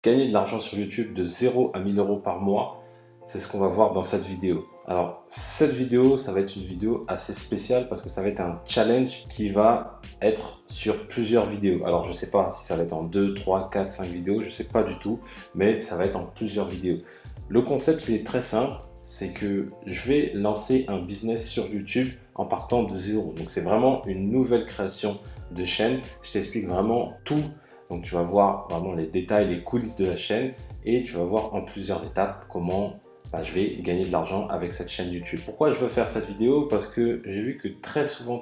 Gagner de l'argent sur YouTube de 0 à 1000 euros par mois, c'est ce qu'on va voir dans cette vidéo. Alors, cette vidéo, ça va être une vidéo assez spéciale parce que ça va être un challenge qui va être sur plusieurs vidéos. Alors, je ne sais pas si ça va être en 2, 3, 4, 5 vidéos, je ne sais pas du tout, mais ça va être en plusieurs vidéos. Le concept, il est très simple, c'est que je vais lancer un business sur YouTube en partant de zéro. Donc, c'est vraiment une nouvelle création de chaîne. Je t'explique vraiment tout. Donc tu vas voir vraiment les détails, les coulisses de la chaîne et tu vas voir en plusieurs étapes comment je vais gagner de l'argent avec cette chaîne YouTube. Pourquoi je veux faire cette vidéo? Parce que j'ai vu que très souvent,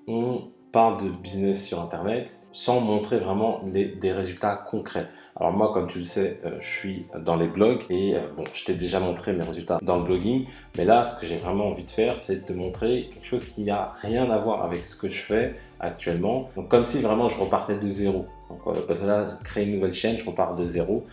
on parle de business sur Internet sans montrer vraiment des résultats concrets. Alors moi, comme tu le sais, je suis dans les blogs et bon, je t'ai déjà montré mes résultats dans le blogging. Mais là, ce que j'ai vraiment envie de faire, c'est de te montrer quelque chose qui n'a rien à voir avec ce que je fais actuellement. Donc comme si vraiment je repartais de zéro. Donc, parce que là, créer une nouvelle chaîne, je repars de zéro.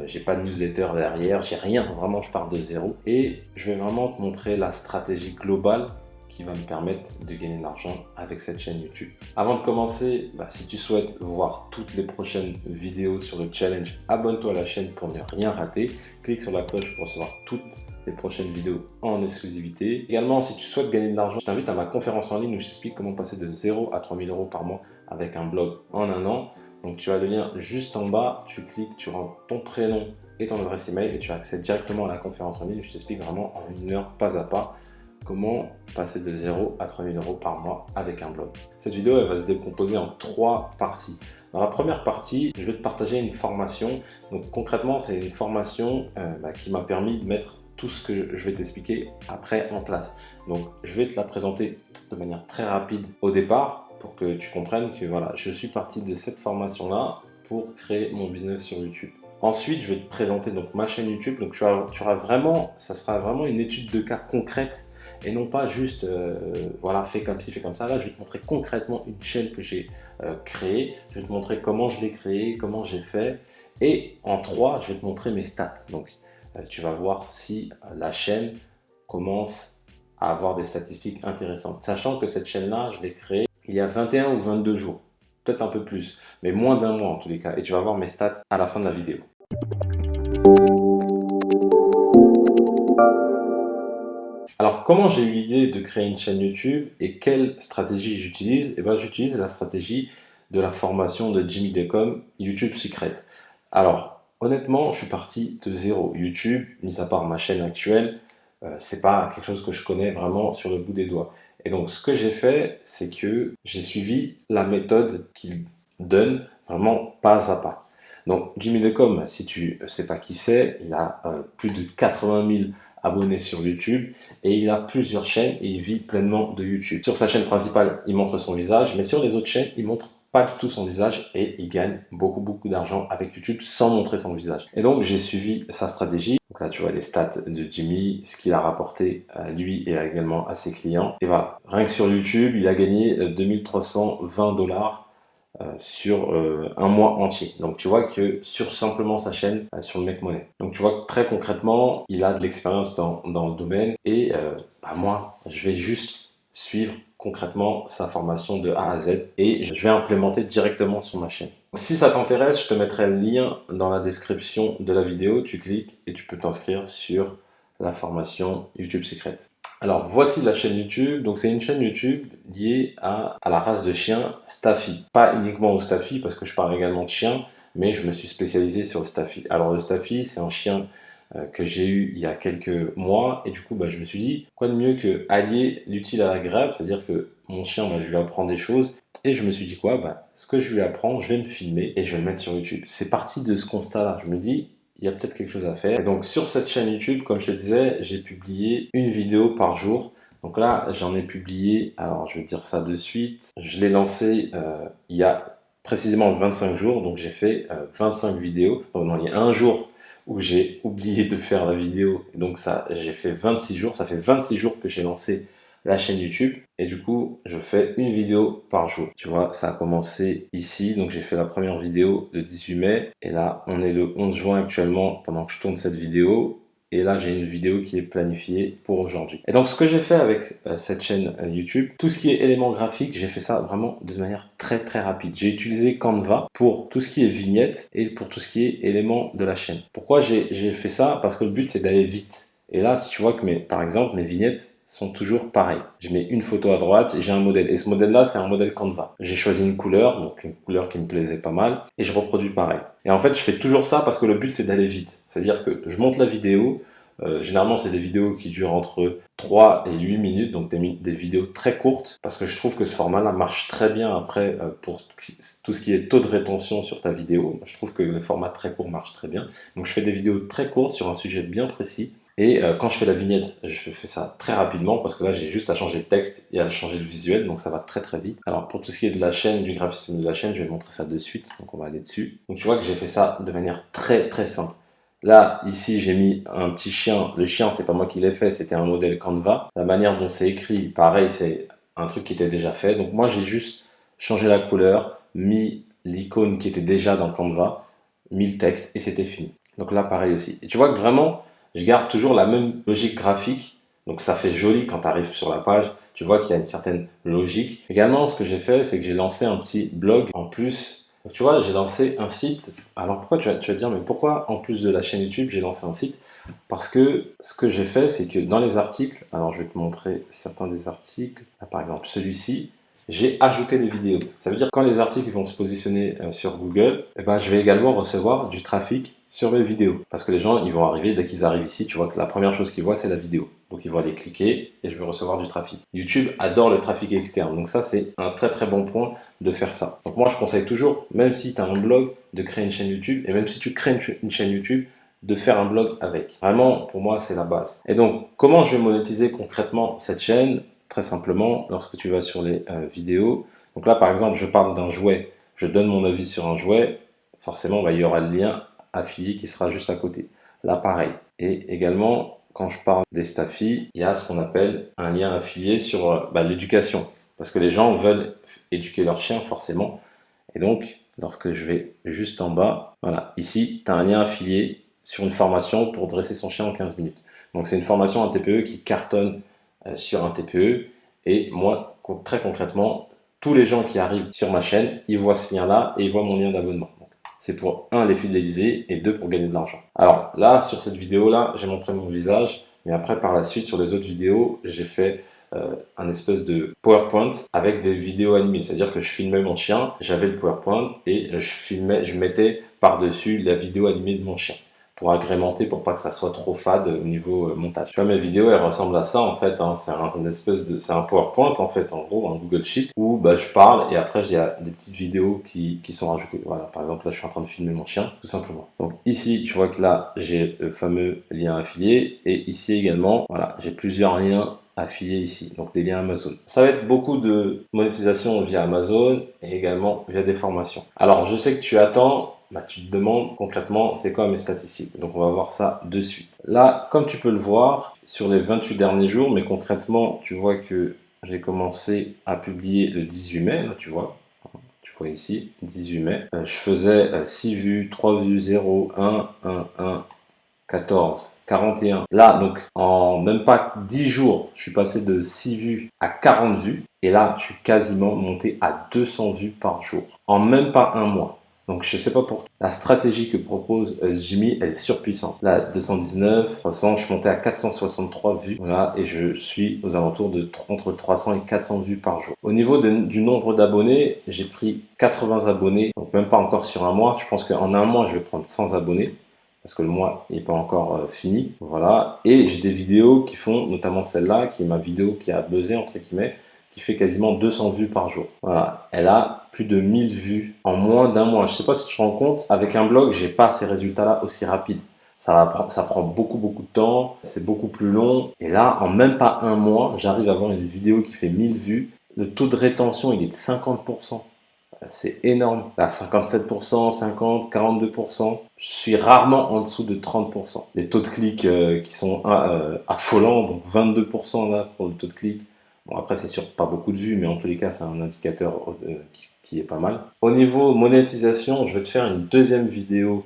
J'ai pas de newsletter derrière, j'ai rien. Vraiment, je pars de zéro. Et je vais vraiment te montrer la stratégie globale qui va me permettre de gagner de l'argent avec cette chaîne YouTube. Avant de commencer, si tu souhaites voir toutes les prochaines vidéos sur le challenge, abonne-toi à la chaîne pour ne rien rater. Clique sur la cloche pour recevoir toutes les prochaines vidéos en exclusivité. Également, si tu souhaites gagner de l'argent, je t'invite à ma conférence en ligne où je t'explique comment passer de 0 à 3000 euros par mois avec un blog en un an. Donc tu as le lien juste en bas, tu cliques, tu rentres ton prénom et ton adresse email et tu accèdes directement à la conférence en ligne où je t'explique vraiment en une heure, pas à pas, comment passer de 0 à 3000 euros par mois avec un blog. Cette vidéo, elle va se décomposer en 3 parties. Dans la première partie, je vais te partager une formation. Donc concrètement, c'est une formation qui m'a permis de mettre tout ce que je vais t'expliquer après en place. Donc je vais te la présenter de manière très rapide au départ pour que tu comprennes que voilà, je suis parti de cette formation-là pour créer mon business sur YouTube. Ensuite, je vais te présenter donc ma chaîne YouTube. Donc, tu auras vraiment, ça sera vraiment une étude de cas concrète et non pas juste, voilà, fais comme ci, fais comme ça. Là, je vais te montrer concrètement une chaîne que j'ai créée. Je vais te montrer comment je l'ai créée, comment j'ai fait. Et en 3, je vais te montrer mes stats. Donc, tu vas voir si la chaîne commence à avoir des statistiques intéressantes. Sachant que cette chaîne-là, je l'ai créée il y a 21 ou 22 jours. Peut-être un peu plus, mais moins d'un mois en tous les cas. Et tu vas voir mes stats à la fin de la vidéo. Alors, comment j'ai eu l'idée de créer une chaîne YouTube et quelle stratégie j'utilise? Eh bien, j'utilise la stratégie de la formation de Jimmy Decom, YouTube Secret. Alors, honnêtement, je suis parti de zéro. YouTube, mis à part ma chaîne actuelle, c'est pas quelque chose que je connais vraiment sur le bout des doigts. Et donc, ce que j'ai fait, c'est que j'ai suivi la méthode qu'il donne vraiment pas à pas. Donc, Jimmy Decom, si tu ne sais pas qui c'est, il a plus de 80 000 abonnés sur YouTube et il a plusieurs chaînes et il vit pleinement de YouTube. Sur sa chaîne principale, il montre son visage, mais sur les autres chaînes, il montre pas du tout son visage et il gagne beaucoup d'argent avec YouTube sans montrer son visage. Et donc, j'ai suivi sa stratégie. Donc là, tu vois les stats de Jimmy, ce qu'il a rapporté à lui et également à ses clients. Et voilà, rien que sur YouTube, il a gagné 2320 $ sur un mois entier. Donc tu vois que sur simplement sa chaîne, sur le Make Money. Donc tu vois que très concrètement, il a de l'expérience dans le domaine et moi, je vais juste suivre concrètement sa formation de A à Z et je vais implémenter directement sur ma chaîne. Si ça t'intéresse, je te mettrai le lien dans la description de la vidéo. Tu cliques et tu peux t'inscrire sur la formation YouTube Secret. Alors voici la chaîne YouTube. Donc c'est une chaîne YouTube liée à la race de chien Staffy. Pas uniquement au Staffy parce que je parle également de chiens, mais je me suis spécialisé sur le Staffy. Alors le Staffy, c'est un chien que j'ai eu il y a quelques mois et du coup je me suis dit quoi de mieux que allier l'utile à l'agréable, c'est-à-dire que mon chien, je lui apprends des choses et je me suis dit quoi, ce que je lui apprends, je vais me filmer et je vais le mettre sur YouTube. C'est parti de ce constat-là. Je me dis il y a peut-être quelque chose à faire. Et donc sur cette chaîne YouTube, comme je te disais, j'ai publié une vidéo par jour. Donc là, j'en ai publié, alors je vais te dire ça de suite. Je l'ai lancé il y a précisément 25 jours, donc j'ai fait 25 vidéos. Donc non, il y a un jour où j'ai oublié de faire la vidéo, donc ça, j'ai fait 26 jours. Ça fait 26 jours que j'ai lancé la chaîne YouTube et du coup je fais une vidéo par jour. Tu vois, ça a commencé ici, donc j'ai fait la première vidéo le 18 mai et là on est le 11 juin actuellement pendant que je tourne cette vidéo et là j'ai une vidéo qui est planifiée pour aujourd'hui. Et donc ce que j'ai fait avec cette chaîne YouTube, tout ce qui est éléments graphiques, j'ai fait ça vraiment de manière très rapide. J'ai utilisé Canva pour tout ce qui est vignettes et pour tout ce qui est éléments de la chaîne. Pourquoi j'ai fait ça? Parce que le but c'est d'aller vite. Et là, si tu vois que par exemple mes vignettes sont toujours pareilles. Je mets une photo à droite et j'ai un modèle. Et ce modèle-là, c'est un modèle Canva. J'ai choisi une couleur, donc une couleur qui me plaisait pas mal, et je reproduis pareil. Et en fait, je fais toujours ça parce que le but, c'est d'aller vite. C'est-à-dire que je monte la vidéo. Généralement, c'est des vidéos qui durent entre 3 et 8 minutes, donc des vidéos très courtes, parce que je trouve que ce format-là marche très bien après pour tout ce qui est taux de rétention sur ta vidéo. Je trouve que le format très court marche très bien. Donc, je fais des vidéos très courtes sur un sujet bien précis. Et quand je fais la vignette, je fais ça très rapidement parce que là, j'ai juste à changer le texte et à changer le visuel, donc ça va très vite. Alors pour tout ce qui est de la chaîne, du graphisme de la chaîne, je vais montrer ça de suite, donc on va aller dessus. Donc tu vois que j'ai fait ça de manière très simple. Là, ici, j'ai mis un petit chien. Le chien, c'est pas moi qui l'ai fait, c'était un modèle Canva. La manière dont c'est écrit, pareil, c'est un truc qui était déjà fait. Donc moi, j'ai juste changé la couleur, mis l'icône qui était déjà dans Canva, mis le texte et c'était fini. Donc là, pareil aussi. Et tu vois que vraiment, je garde toujours la même logique graphique. Donc ça fait joli quand tu arrives sur la page. Tu vois qu'il y a une certaine logique. Également, ce que j'ai fait, c'est que j'ai lancé un petit blog en plus. Donc, tu vois, j'ai lancé un site. Alors pourquoi tu vas te dire, mais pourquoi en plus de la chaîne YouTube, j'ai lancé un site? Parce que ce que j'ai fait, c'est que dans les articles, alors je vais te montrer certains des articles. Là, par exemple, celui-ci, j'ai ajouté des vidéos. Ça veut dire que quand les articles vont se positionner sur Google, eh ben, je vais également recevoir du trafic sur mes vidéos. Parce que les gens, ils vont arriver, dès qu'ils arrivent ici, tu vois que la première chose qu'ils voient, c'est la vidéo. Donc ils vont aller cliquer et je vais recevoir du trafic. YouTube adore le trafic externe. Donc ça, c'est un très bon point de faire ça. Donc moi, je conseille toujours, même si tu as un blog, de créer une chaîne YouTube. Et même si tu crées une chaîne YouTube, de faire un blog avec. Vraiment, pour moi, c'est la base. Et donc, comment je vais monétiser concrètement cette chaîne? Très simplement, lorsque tu vas sur les vidéos. Donc là, par exemple, je parle d'un jouet. Je donne mon avis sur un jouet. Forcément, il y aura le lien affilié qui sera juste à côté. Là, pareil. Et également, quand je parle des Staffy, il y a ce qu'on appelle un lien affilié sur l'éducation. Parce que les gens veulent éduquer leur chien, forcément. Et donc, lorsque je vais juste en bas, voilà, ici, tu as un lien affilié sur une formation pour dresser son chien en 15 minutes. Donc, c'est une formation, un TPE qui cartonne sur un TPE. Et moi, très concrètement, tous les gens qui arrivent sur ma chaîne, ils voient ce lien-là et ils voient mon lien d'abonnement. C'est pour, un, les fidéliser et deux, pour gagner de l'argent. Alors là, sur cette vidéo-là, j'ai montré mon visage. Mais après, par la suite, sur les autres vidéos, j'ai fait un espèce de PowerPoint avec des vidéos animées. C'est-à-dire que je filmais mon chien, j'avais le PowerPoint et je mettais par-dessus la vidéo animée de mon chien, pour agrémenter, pour pas que ça soit trop fade au niveau montage. Tu vois, mes vidéos, elles ressemblent à ça en fait, hein. C'est un PowerPoint en fait, en gros, un Google Sheet, où je parle et après il y a des petites vidéos qui sont rajoutées. Voilà, par exemple, là je suis en train de filmer mon chien, tout simplement. Donc ici, tu vois que là, j'ai le fameux lien affilié et ici également, voilà, j'ai plusieurs liens affiliés ici, donc des liens Amazon. Ça va être beaucoup de monétisation via Amazon et également via des formations. Alors, je sais que tu attends, tu te demandes concrètement c'est quoi mes statistiques. Donc on va voir ça de suite. Là, comme tu peux le voir, sur les 28 derniers jours, mais concrètement, tu vois que j'ai commencé à publier le 18 mai, là tu vois ici, 18 mai. Je faisais 6 vues, 3 vues, 0, 1, 14, 41. Là, donc, en même pas 10 jours, je suis passé de 6 vues à 40 vues. Et là, je suis quasiment monté à 200 vues par jour. En même pas un mois. Donc, je sais pas pour toi. La stratégie que propose Jimmy, elle est surpuissante. Là, 219, 300, je suis monté à 463 vues. Voilà, et je suis aux alentours de entre 300 et 400 vues par jour. Au niveau du nombre d'abonnés, j'ai pris 80 abonnés. Donc, même pas encore sur un mois. Je pense qu'en un mois, je vais prendre 100 abonnés. Parce que le mois n'est pas encore fini. Voilà. Et j'ai des vidéos qui font, notamment celle-là, qui est ma vidéo qui a buzzé, entre guillemets, qui fait quasiment 200 vues par jour. Voilà. Elle a plus de 1000 vues en moins d'un mois. Je sais pas si tu te rends compte, avec un blog, j'ai pas ces résultats-là aussi rapides. Ça prend beaucoup de temps, c'est beaucoup plus long. Et là, en même pas un mois, j'arrive à avoir une vidéo qui fait 1000 vues. Le taux de rétention, il est de 50%. C'est énorme. Là, 57%, 50%, 42%. Je suis rarement en dessous de 30%. Les taux de clics qui sont affolants, donc 22% là pour le taux de clic. Bon, après, c'est sûr, pas beaucoup de vues, mais en tous les cas, c'est un indicateur qui est pas mal. Au niveau monétisation, je vais te faire une deuxième vidéo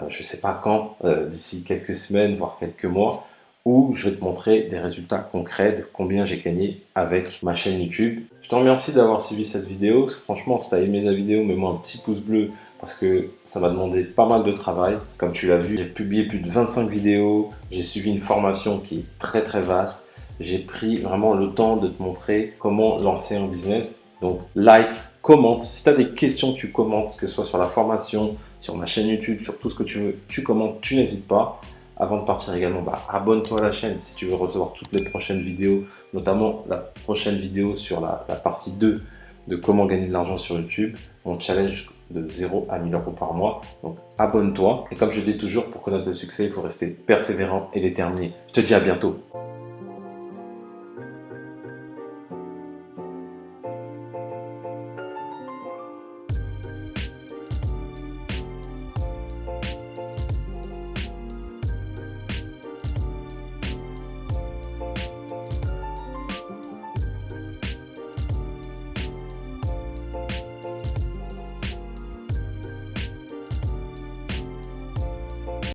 je ne sais pas quand, d'ici quelques semaines, voire quelques mois, où je vais te montrer des résultats concrets de combien j'ai gagné avec ma chaîne YouTube. Je te remercie d'avoir suivi cette vidéo. Franchement, si tu as aimé la vidéo, mets-moi un petit pouce bleu parce que ça m'a demandé pas mal de travail. Comme tu l'as vu, j'ai publié plus de 25 vidéos, j'ai suivi une formation qui est très très vaste. J'ai pris vraiment le temps de te montrer comment lancer un business. Donc, like, commente. Si tu as des questions, tu commentes, que ce soit sur la formation, sur ma chaîne YouTube, sur tout ce que tu veux, tu commentes, tu n'hésites pas. Avant de partir également, abonne-toi à la chaîne si tu veux recevoir toutes les prochaines vidéos, notamment la prochaine vidéo sur la partie 2 de comment gagner de l'argent sur YouTube, mon challenge de 0 à 1000 euros par mois. Donc abonne-toi. Et comme je dis toujours, pour connaître le succès, il faut rester persévérant et déterminé. Je te dis à bientôt.